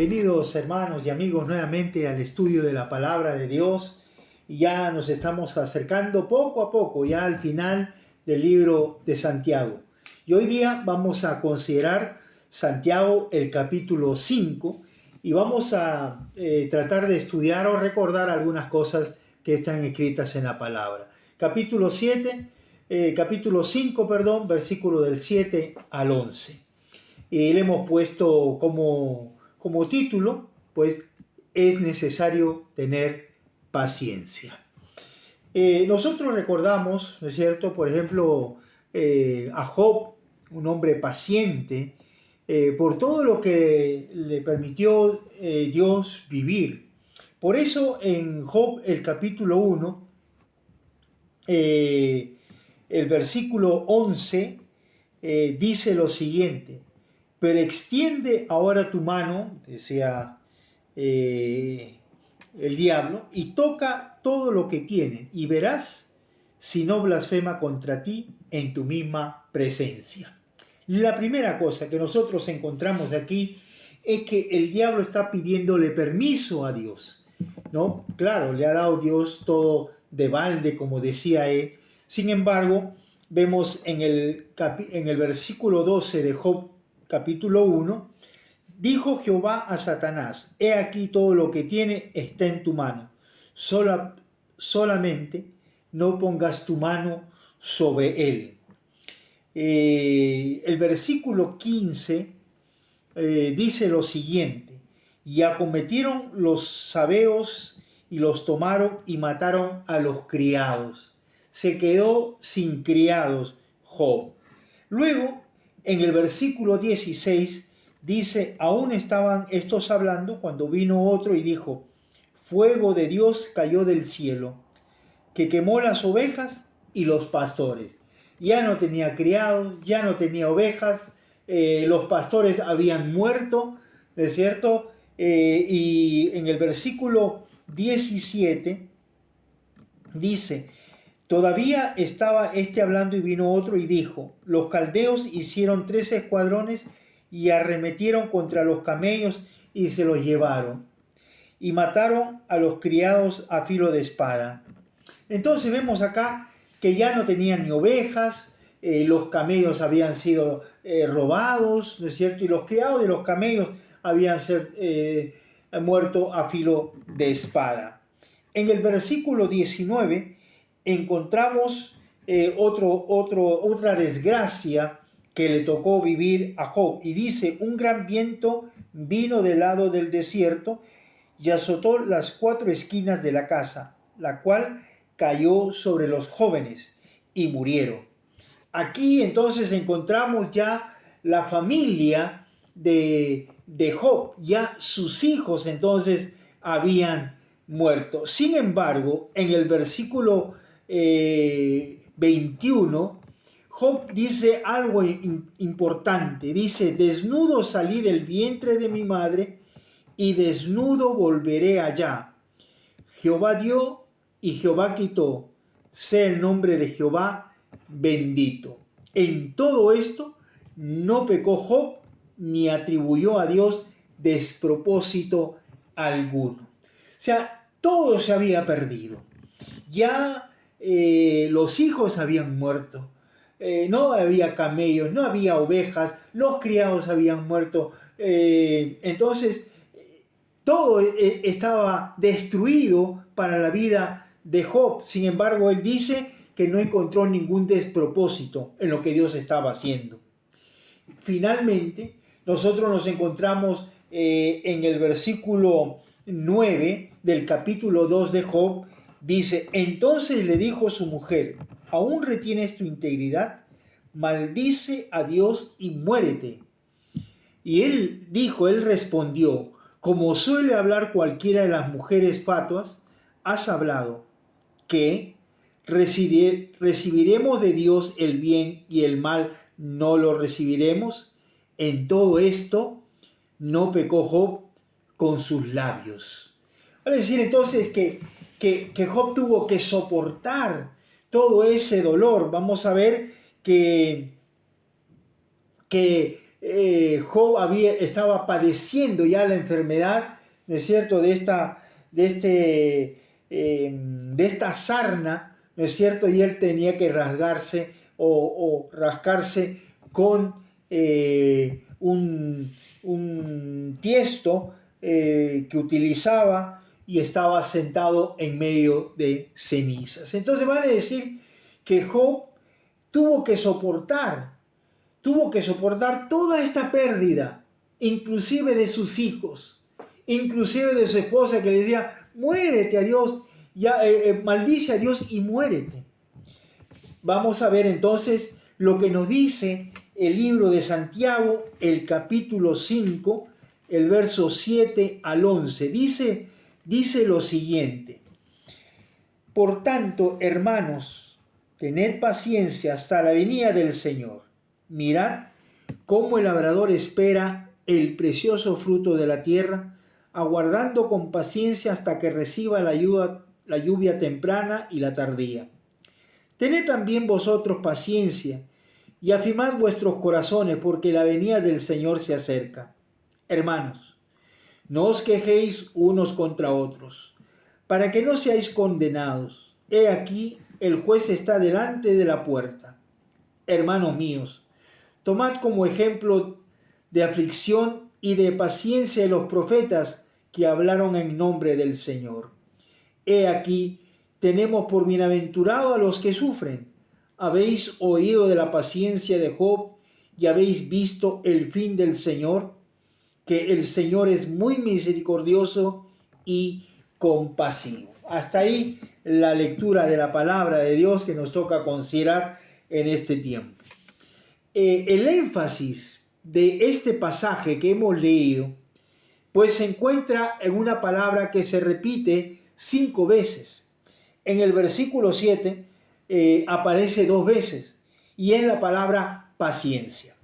Bienvenidos hermanos y amigos nuevamente al estudio de la palabra de Dios. Y ya nos estamos acercando poco a poco ya al final del libro de Santiago. Y hoy día vamos a considerar Santiago el capítulo 5 y vamos a tratar de estudiar o recordar algunas cosas que están escritas en la palabra. Capítulo 5, versículo del 7 al 11. Y le hemos puesto como título, pues es necesario tener paciencia. Nosotros recordamos, ¿no es cierto?, por ejemplo, a Job, un hombre paciente, por todo lo que le permitió Dios vivir. Por eso en Job, el capítulo 1, el versículo 11, dice lo siguiente: pero extiende ahora tu mano, decía el diablo, y toca todo lo que tiene, y verás si no blasfema contra ti en tu misma presencia. La primera cosa que nosotros encontramos aquí es que el diablo está pidiéndole permiso a Dios, ¿no? Claro, le ha dado Dios todo de balde, como decía él. Sin embargo, vemos en el versículo 12 de Job, capítulo 1, dijo Jehová a Satanás: he aquí todo lo que tiene está en tu mano, solamente no pongas tu mano sobre él. El versículo 15 dice lo siguiente: y acometieron los sabeos y los tomaron y mataron a los criados. Se quedó sin criados Job. Luego, en el versículo 16 dice: aún estaban estos hablando cuando vino otro y dijo: fuego de Dios cayó del cielo, que quemó las ovejas y los pastores. Ya no tenía criados, ya no tenía ovejas, los pastores habían muerto, ¿no es cierto? Y en el versículo 17 dice: todavía estaba hablando y vino otro y dijo: los caldeos hicieron 3 escuadrones y arremetieron contra los camellos y se los llevaron y mataron a los criados a filo de espada. Entonces vemos acá que ya no tenían ni ovejas, los camellos habían sido robados, ¿no es cierto? Y los criados de los camellos habían muerto a filo de espada. En el versículo 19 encontramos otra desgracia que le tocó vivir a Job. Y dice: un gran viento vino del lado del desierto y azotó las 4 esquinas de la casa, la cual cayó sobre los jóvenes y murieron. Aquí entonces encontramos ya la familia de Job, ya sus hijos entonces habían muerto. Sin embargo, en el versículo 21, Job dice algo importante. Dice: desnudo salí del vientre de mi madre y desnudo volveré allá. Jehová dio y Jehová quitó, sea el nombre de Jehová bendito. En todo esto no pecó Job ni atribuyó a Dios despropósito alguno. O sea, todo se había perdido. Ya los hijos habían muerto. No había camellos, no había ovejas, los criados habían muerto. Entonces, todo estaba destruido para la vida de Job. Sin embargo, él dice que no encontró ningún despropósito en lo que Dios estaba haciendo. Finalmente, nosotros nos encontramos en el versículo 9 del capítulo 2 de Job. Dice: entonces le dijo su mujer: ¿aún retienes tu integridad? Maldice a Dios y muérete. Y él respondió: como suele hablar cualquiera de las mujeres fatuas, has hablado, que recibiremos de Dios el bien y el mal no lo recibiremos. En todo esto no pecó Job con sus labios. Es decir, entonces que Job tuvo que soportar todo ese dolor. Vamos a ver que Job estaba padeciendo ya la enfermedad, ¿no es cierto?, de esta sarna, ¿no es cierto?, y él tenía que rasgarse o rascarse con un tiesto que utilizaba, y estaba sentado en medio de cenizas. Entonces van a decir que Job tuvo que soportar toda esta pérdida, inclusive de sus hijos, inclusive de su esposa, que le decía: muérete a Dios, ya, maldice a Dios y muérete. Vamos a ver entonces lo que nos dice el libro de Santiago, el capítulo 5, el verso 7 al 11. Dice lo siguiente: por tanto, hermanos, tened paciencia hasta la venida del Señor. Mirad cómo el labrador espera el precioso fruto de la tierra, aguardando con paciencia hasta que reciba la lluvia temprana y la tardía. Tened también vosotros paciencia y afirmad vuestros corazones, porque la venida del Señor se acerca. Hermanos, no os quejéis unos contra otros, para que no seáis condenados. He aquí, el juez está delante de la puerta. Hermanos míos, tomad como ejemplo de aflicción y de paciencia de los profetas que hablaron en nombre del Señor. He aquí, tenemos por bienaventurado a los que sufren. Habéis oído de la paciencia de Job y habéis visto el fin del Señor, que el Señor es muy misericordioso y compasivo. Hasta ahí la lectura de la palabra de Dios que nos toca considerar en este tiempo. El énfasis de este pasaje que hemos leído, pues se encuentra en una palabra que se repite 5 veces. En el versículo 7 aparece 2 veces, y es la palabra paciencia.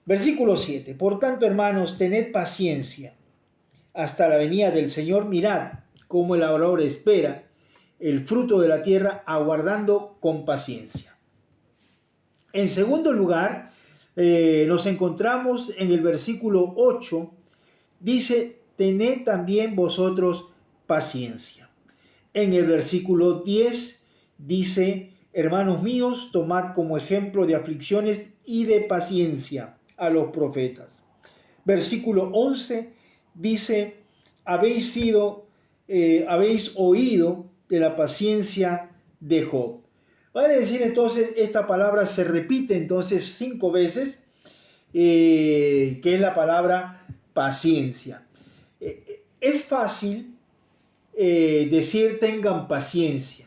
Versículo 7: por tanto, hermanos, tened paciencia hasta la venida del Señor. Mirad cómo el labrador espera el fruto de la tierra, aguardando con paciencia. En segundo lugar, nos encontramos en el versículo 8, dice: tened también vosotros paciencia. En el versículo 10 dice: hermanos míos, tomad como ejemplo de aflicciones y de paciencia a los profetas. Versículo 11 dice: habéis oído de la paciencia de Job. Vale decir entonces, esta palabra se repite entonces 5 veces, que es la palabra paciencia. Es fácil decir tengan paciencia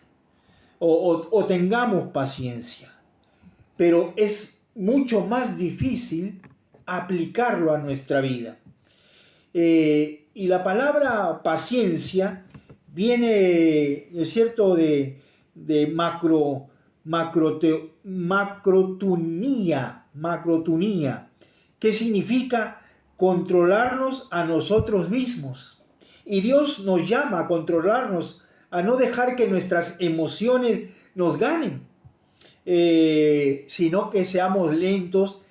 o tengamos paciencia, pero es mucho más difícil aplicarlo a nuestra vida. Y la palabra paciencia viene, ¿no es cierto?, de macrotunía, que significa controlarnos a nosotros mismos. Y Dios nos llama a controlarnos, a no dejar que nuestras emociones nos ganen, sino que seamos lentos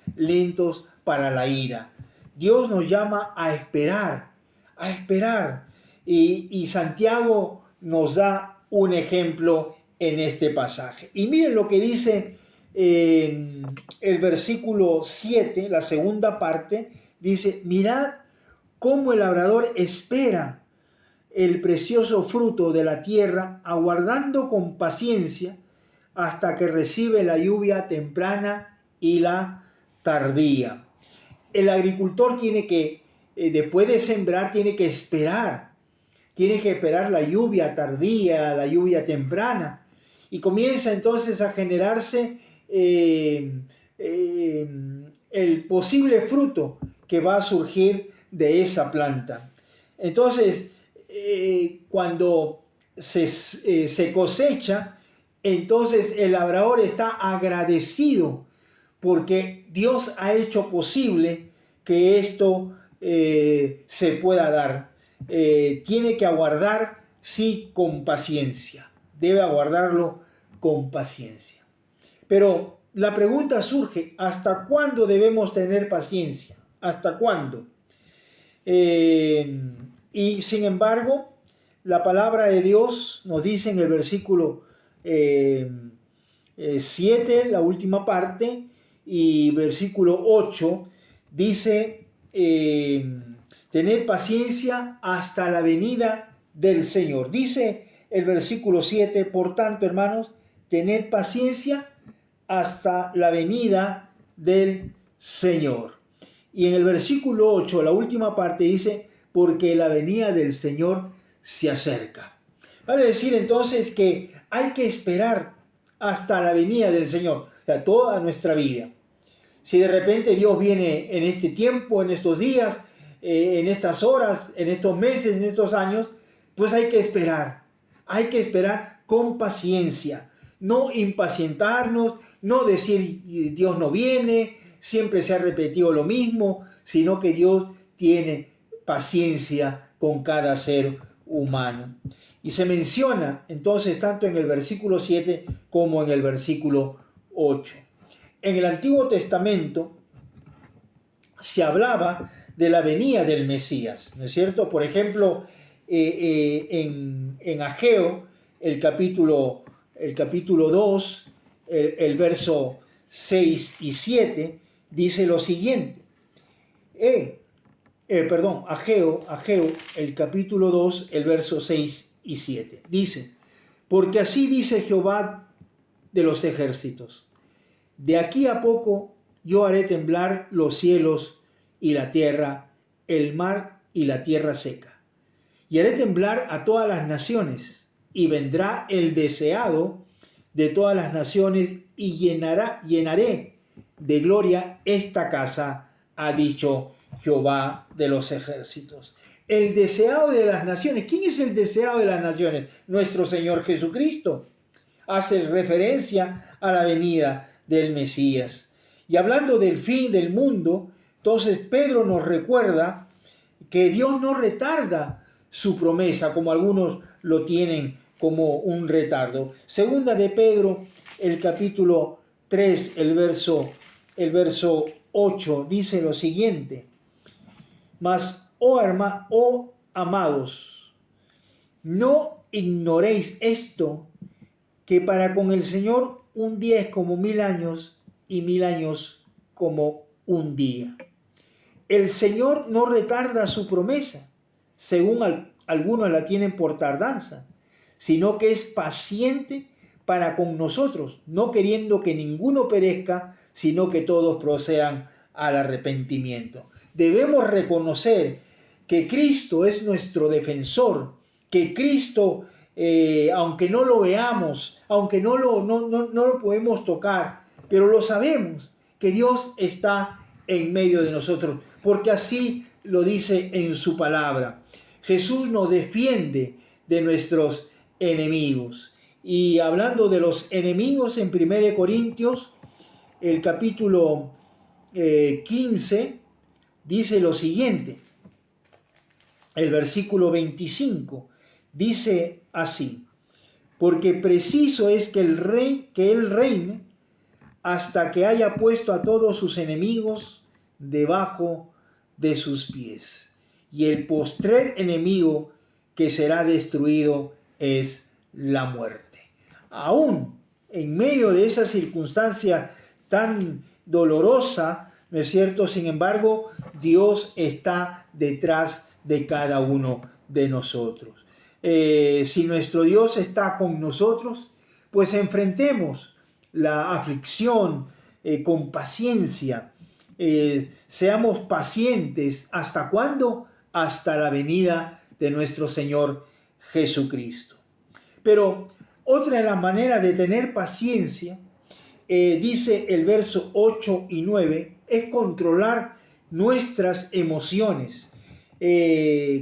para la ira. Dios nos llama a esperar. Y Santiago nos da un ejemplo en este pasaje. Y miren lo que dice el versículo 7, la segunda parte, dice: mirad cómo el labrador espera el precioso fruto de la tierra, aguardando con paciencia hasta que recibe la lluvia temprana y la tardía. El agricultor tiene que, después de sembrar, tiene que esperar la lluvia tardía, la lluvia temprana, y comienza entonces a generarse el posible fruto que va a surgir de esa planta. Entonces, cuando se cosecha, entonces el labrador está agradecido porque Dios ha hecho posible que esto se pueda dar. Tiene que aguardar, sí, con paciencia. Debe aguardarlo con paciencia. Pero la pregunta surge, ¿hasta cuándo debemos tener paciencia? ¿Hasta cuándo? Y sin embargo, la palabra de Dios nos dice en el versículo 7, la última parte, y versículo 8, dice, tened paciencia hasta la venida del Señor. Dice el versículo 7, por tanto, hermanos, tened paciencia hasta la venida del Señor. Y en el versículo 8, la última parte, dice, porque la venida del Señor se acerca. Vale decir entonces que hay que esperar hasta la venida del Señor, o sea, toda nuestra vida. Si de repente Dios viene en este tiempo, en estos días, en estas horas, en estos meses, en estos años, pues hay que esperar. Hay que esperar con paciencia, no impacientarnos, no decir Dios no viene, siempre se ha repetido lo mismo, sino que Dios tiene paciencia con cada ser humano. Y se menciona entonces tanto en el versículo 7 como en el versículo 8. En el Antiguo Testamento se hablaba de la venida del Mesías, ¿no es cierto? Por ejemplo, en Ageo, el capítulo 2, el verso 6 y 7, dice lo siguiente. Ageo, el capítulo 2, el verso 6 y 7. Dice, porque así dice Jehová de los ejércitos, de aquí a poco yo haré temblar los cielos y la tierra, el mar y la tierra seca. Y haré temblar a todas las naciones, y vendrá el deseado de todas las naciones, y llenaré de gloria esta casa, ha dicho Jehová de los ejércitos. El deseado de las naciones. ¿Quién es el deseado de las naciones? Nuestro Señor Jesucristo. Hace referencia a la venida del Mesías. Y hablando del fin del mundo, entonces Pedro nos recuerda que Dios no retarda su promesa, como algunos lo tienen como un retardo. Segunda de Pedro, el capítulo 3, el verso 8, dice lo siguiente. Mas, oh amados, no ignoréis esto, que para con el Señor un día es como 1000 años y 1000 años como un día. El Señor no retarda su promesa, según algunos la tienen por tardanza, sino que es paciente para con nosotros, no queriendo que ninguno perezca, sino que todos procedan al arrepentimiento. Debemos reconocer que Cristo es nuestro defensor, que Cristo, aunque no lo veamos, aunque no lo podemos tocar, pero lo sabemos, que Dios está en medio de nosotros, porque así lo dice en su palabra. Jesús nos defiende de nuestros enemigos. Y hablando de los enemigos, en 1 Corintios, el capítulo 15, dice lo siguiente. El versículo 25 dice así: porque preciso es que Él reine hasta que haya puesto a todos sus enemigos debajo de sus pies. Y el postrer enemigo que será destruido es la muerte. Aún en medio de esa circunstancia tan dolorosa, ¿no es cierto? Sin embargo, Dios está detrás de cada uno de nosotros. Si nuestro Dios está con nosotros, pues enfrentemos la aflicción con paciencia. Seamos pacientes. ¿Hasta cuándo? Hasta la venida de nuestro Señor Jesucristo. Pero otra de las maneras de tener paciencia, dice el verso 8 y 9, es controlar nuestras emociones.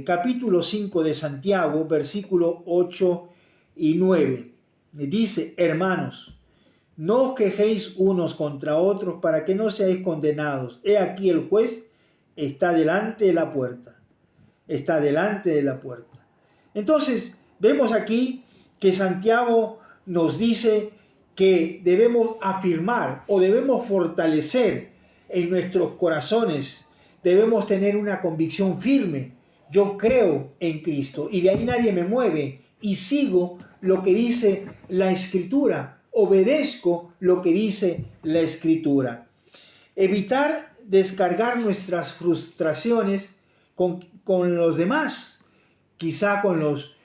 Capítulo 5 de Santiago, versículo 8 y 9, dice: hermanos, no os quejéis unos contra otros para que no seáis condenados. He aquí el juez está delante de la puerta. Está delante de la puerta. Entonces, vemos aquí que Santiago nos dice que debemos afirmar o debemos fortalecer en nuestros corazones. Debemos tener una convicción firme. Yo creo en Cristo y de ahí nadie me mueve y sigo lo que dice la Escritura. Obedezco lo que dice la Escritura. Evitar descargar nuestras frustraciones con los demás, quizá con los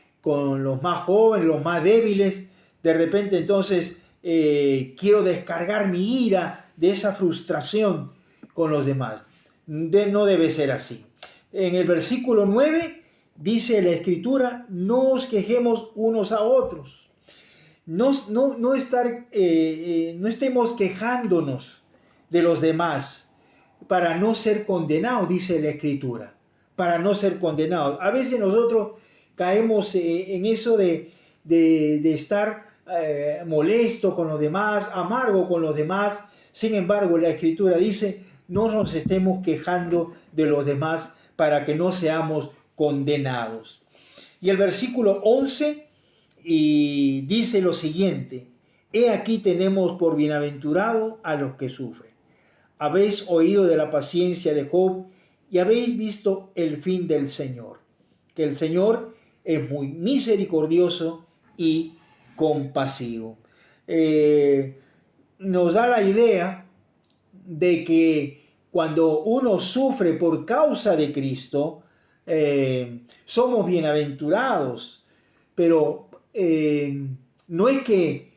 más jóvenes, los más débiles. De repente entonces quiero descargar mi ira de esa frustración con los demás. No debe ser así. En el versículo 9 dice la Escritura, no os quejemos unos a otros. No estemos quejándonos de los demás para no ser condenados, dice la Escritura, para no ser condenados. A veces nosotros caemos en eso de estar molesto con los demás, amargo con los demás. Sin embargo, la Escritura dice, no nos estemos quejando de los demás para que no seamos condenados. Y el versículo 11 dice lo siguiente, he aquí tenemos por bienaventurado a los que sufren. Habéis oído de la paciencia de Job y habéis visto el fin del Señor, que el Señor es muy misericordioso y compasivo. Nos da la idea de que cuando uno sufre por causa de Cristo, somos bienaventurados, pero no es que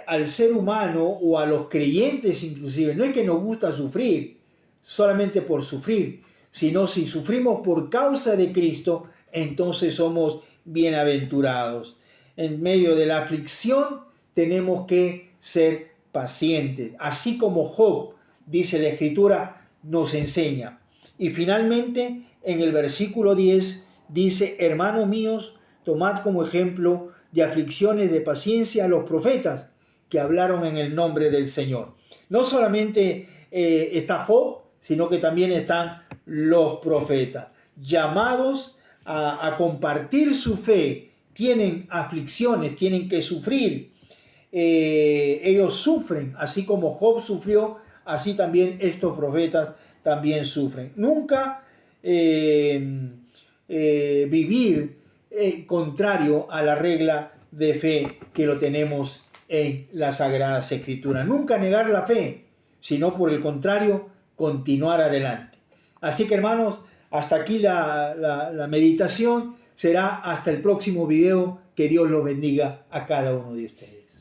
al ser humano o a los creyentes inclusive, no es que nos gusta sufrir solamente por sufrir, sino si sufrimos por causa de Cristo, entonces somos bienaventurados. En medio de la aflicción tenemos que ser pacientes, así como Job, dice la Escritura, nos enseña. Y finalmente, en el versículo 10, dice, hermanos míos, tomad como ejemplo de aflicciones de paciencia a los profetas que hablaron en el nombre del Señor. No solamente está Job, sino que también están los profetas, llamados a compartir su fe. Tienen aflicciones, tienen que sufrir. Ellos sufren, así como Job sufrió, así también estos profetas también sufren. Nunca vivir contrario a la regla de fe que lo tenemos en las Sagradas Escrituras. Nunca negar la fe, sino por el contrario, continuar adelante. Así que hermanos, hasta aquí la meditación. Será hasta el próximo video. Que Dios los bendiga a cada uno de ustedes.